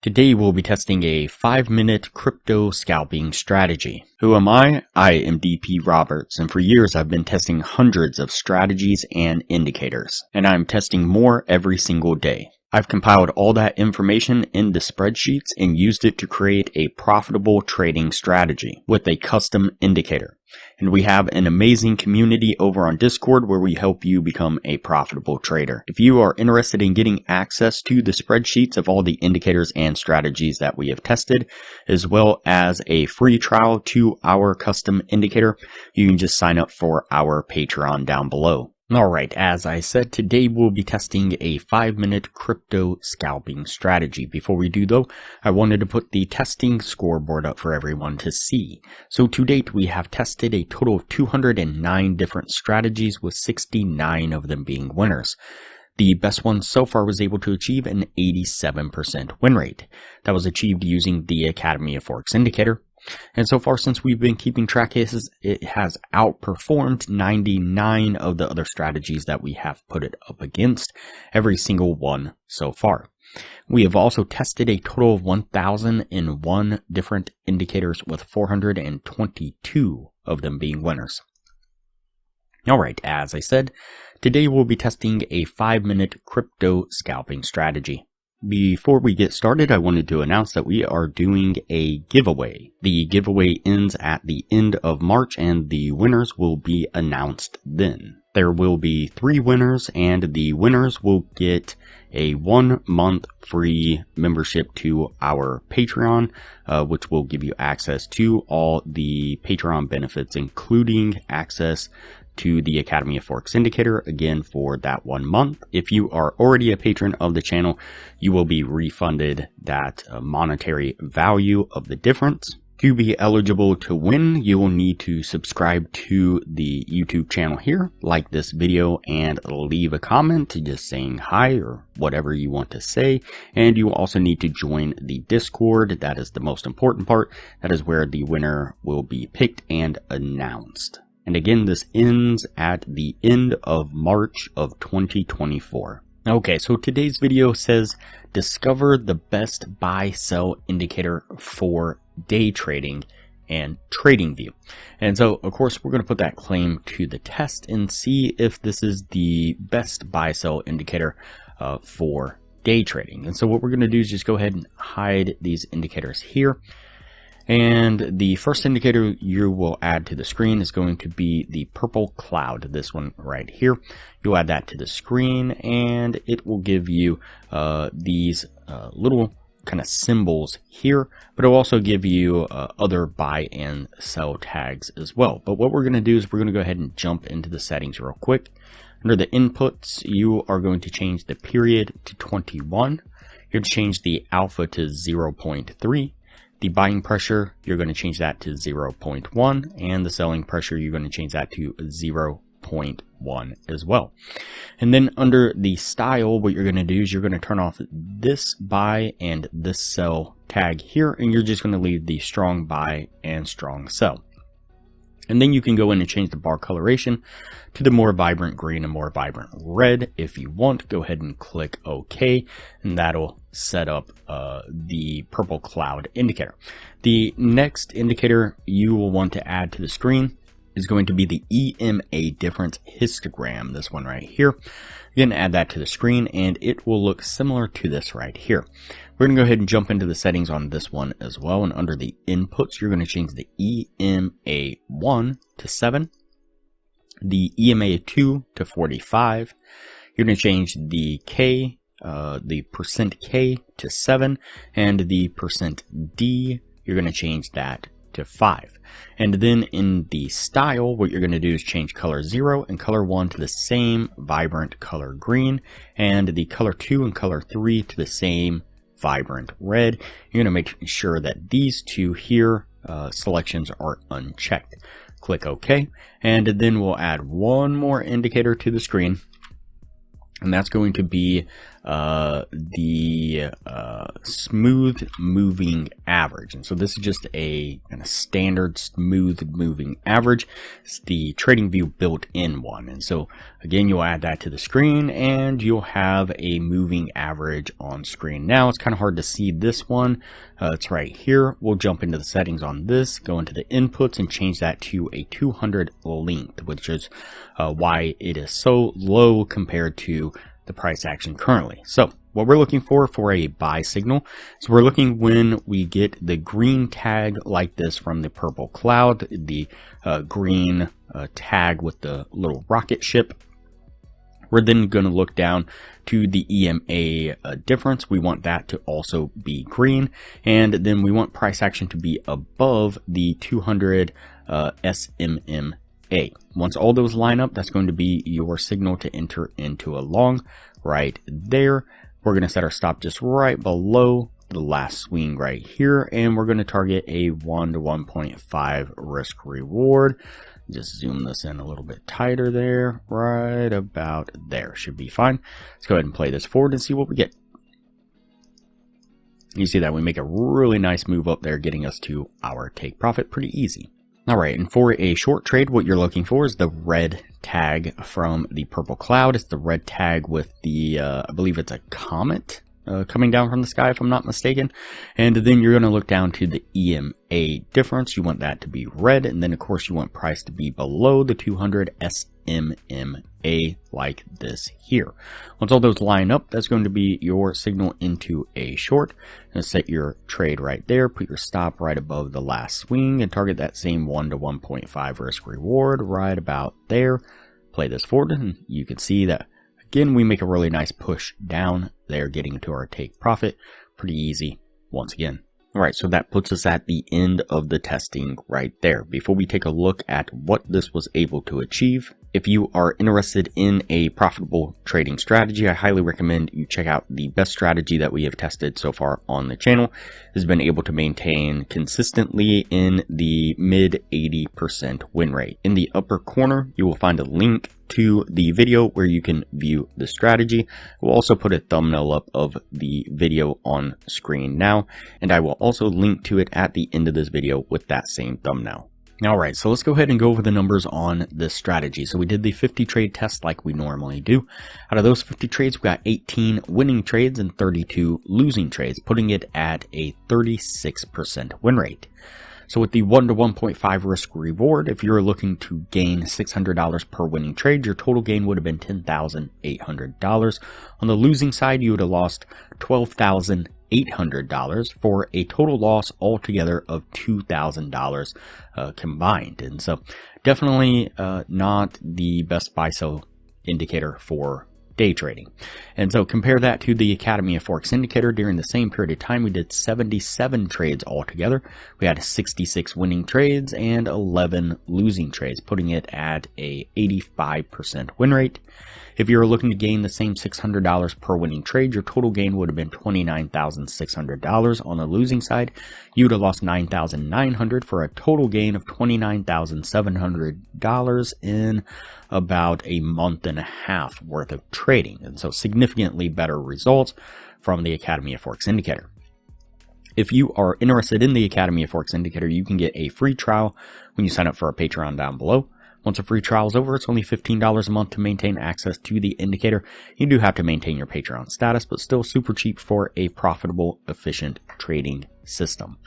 Today we'll be testing a 5-minute crypto scalping strategy. Who am I? I am DP Roberts, and for years I've been testing hundreds of strategies and indicators, and I'm testing more every single day. I've compiled all that information into spreadsheets and used it to create a profitable trading strategy with a custom indicator. And we have an amazing community over on Discord where we help you become a profitable trader. If you are interested in getting access to the spreadsheets of all the indicators and strategies that we have tested, as well as a free trial to our custom indicator, you can just sign up for our Patreon down below. Alright, as I said, today we'll be testing a 5-minute crypto scalping strategy. Before we do though, I wanted to put the testing scoreboard up for everyone to see. So to date, we have tested a total of 209 different strategies, with 69 of them being winners. The best one so far was able to achieve an 87% win rate. That was achieved using the Academy of Forex indicator. And so far, since we've been keeping track, it has outperformed 99 of the other strategies that we have put it up against, every single one so far. We have also tested a total of 1,001 different indicators, with 422 of them being winners. Alright, as I said, today we'll be testing a 5-minute crypto scalping strategy. Before we get started, I wanted to announce that we are doing a giveaway. The giveaway ends at the end of March, and the winners will be announced then. There will be 3 winners, and the winners will get a 1-month free membership to our Patreon, which will give you access to all the Patreon benefits, including access to the Academy of Forex indicator, again for that 1 month. If you are already a patron of the channel, you will be refunded that monetary value of the difference. To be eligible to win, you will need to subscribe to the YouTube channel here, like this video, and leave a comment just saying hi or whatever you want to say. And you also need to join the Discord. That is the most important part. That is where the winner will be picked and announced. And again, this ends at the end of March of 2024. Okay, so today's video says, discover the best buy-sell indicator for day trading and Tradingview. And so, of course, we're going to put that claim to the test and see if this is the best buy-sell indicator for day trading. And so what we're going to do is just go ahead and hide these indicators here. And the first indicator you will add to the screen is going to be the purple cloud, this one right here. You'll add that to the screen, and it will give you these little kind of symbols here, but it'll also give you other buy and sell tags as well. But what we're going to do is we're going to go ahead and jump into the settings real quick. Under the inputs, you are going to change the period to 21. You're going to change the alpha to 0.3. The buying pressure, you're going to change that to 0.1, and the selling pressure, you're going to change that to 0.1 as well. And then under the style, what you're going to do is you're going to turn off this buy and this sell tag here, and you're just going to leave the strong buy and strong sell. And then you can go in and change the bar coloration to the more vibrant green and more vibrant red if you want. Go ahead and click OK, and that'll set up the purple cloud indicator. The next indicator you will want to add to the screen is going to be the EMA difference histogram, this one right here. You're going to add that to the screen, and it will look similar to this right here. We're going to go ahead and jump into the settings on this one as well, and under the inputs, you're going to change the EMA1 to 7, the EMA2 to 45. You're going to change the K, the %K to 7, and the %D, you're going to change that to 5. And then in the style, what you're going to do is change color 0 and color 1 to the same vibrant color green, and the color 2 and color 3 to the same vibrant red. You're going to make sure that these two here selections are unchecked. Click OK, and then we'll add one more indicator to the screen, and that's going to be the smooth moving average. And so this is just a kind of standard smooth moving average. It's the Tradingview built-in one. And so again, you'll add that to the screen and you'll have a moving average on screen. Now it's kind of hard to see this one. It's right here. We'll jump into the settings on this, go into the inputs and change that to a 200 length, which is why it is so low compared to the price action currently. So what we're looking for a buy signal is we're looking when we get the green tag like this from the purple cloud, the green tag with the little rocket ship. We're then going to look down to the EMA difference. We want that to also be green. And then we want price action to be above the 200 SMMA. Once all those line up, that's going to be your signal to enter into a long right there. We're going to set our stop just right below the last swing right here. And we're going to target a 1 to 1.5 risk reward. Just zoom this in a little bit tighter there, right about there. Should be fine. Let's go ahead and play this forward and see what we get. You see that we make a really nice move up there, getting us to our take profit pretty easy. All right, and for a short trade, what you're looking for is the red tag from the purple cloud. It's the red tag with the, I believe it's a comet coming down from the sky, if I'm not mistaken. And then you're going to look down to the EMA difference. You want that to be red. And then, of course, you want price to be below the 200 SMMA like this here. Once all those line up, that's going to be your signal into a short. And set your trade right there. Put your stop right above the last swing and target that same 1 to 1.5 risk reward right about there. Play this forward and you can see that again, we make a really nice push down there, getting to our take profit. Pretty easy once again. All right, so that puts us at the end of the testing right there. Before we take a look at what this was able to achieve, if you are interested in a profitable trading strategy, I highly recommend you check out the best strategy that we have tested so far on the channel. It has been able to maintain consistently in the mid 80% win rate. In the upper corner, you will find a link to the video where you can view the strategy. We'll also put a thumbnail up of the video on screen now, and I will also link to it at the end of this video with that same thumbnail. All right, so let's go ahead and go over the numbers on this strategy. So we did the 50 trade test like we normally do. Out of those 50 trades, we got 18 winning trades and 32 losing trades, putting it at a 36% win rate. So with the 1 to 1.5 risk reward, if you're looking to gain $600 per winning trade, your total gain would have been $10,800. On the losing side, you would have lost $12,800 for a total loss altogether of $2,000 combined. And so definitely not the best buy-sell indicator for day trading. And so compare that to the Academy of Forex indicator. During the same period of time, we did 77 trades altogether. We had 66 winning trades and 11 losing trades, putting it at a 85% win rate. If you were looking to gain the same $600 per winning trade, your total gain would have been $29,600. On the losing side, you would have lost $9,900 for a total gain of $29,700 in about a month and a half worth of trading. And so significantly better results from the Academy of Forex indicator. If you are interested in the Academy of Forex indicator, you can get a free trial when you sign up for our Patreon down below. Once a free trial is over, it's only $15 a month to maintain access to the indicator. You do have to maintain your Patreon status, but still super cheap for a profitable, efficient trading system.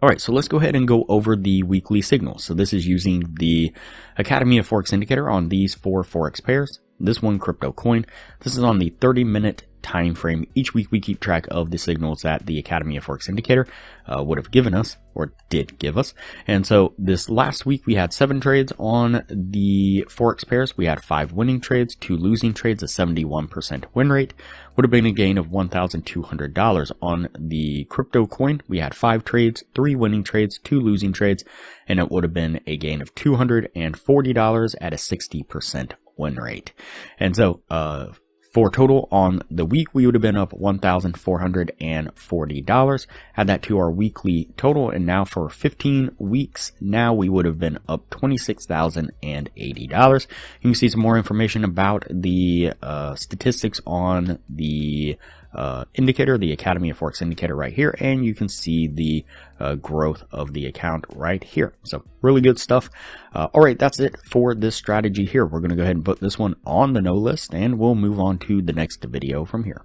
All right, so let's go ahead and go over the weekly signals. So this is using the Academy of Forex indicator on these 4 Forex pairs. This one crypto coin. This is on the 30-minute time frame. Each week we keep track of the signals that the Academy of Forex indicator would have given us, or did give us. And so this last week we had 7 trades on the Forex pairs. We had 5 winning trades, 2 losing trades, a 71% win rate. Would have been a gain of $1,200. On the crypto coin, we had 5 trades, 3 winning trades, 2 losing trades, and it would have been a gain of $240 at a 60% win rate. And so For total on the week, we would have been up $1,440. Add that to our weekly total, and now for 15 weeks, now we would have been up $26,080. You can see some more information about the statistics on the indicator, the Academy of Forex indicator right here, and you can see the growth of the account right here. So really good stuff. All right, that's it for this strategy here. We're going to go ahead and put this one on the no list, and we'll move on to the next video from here.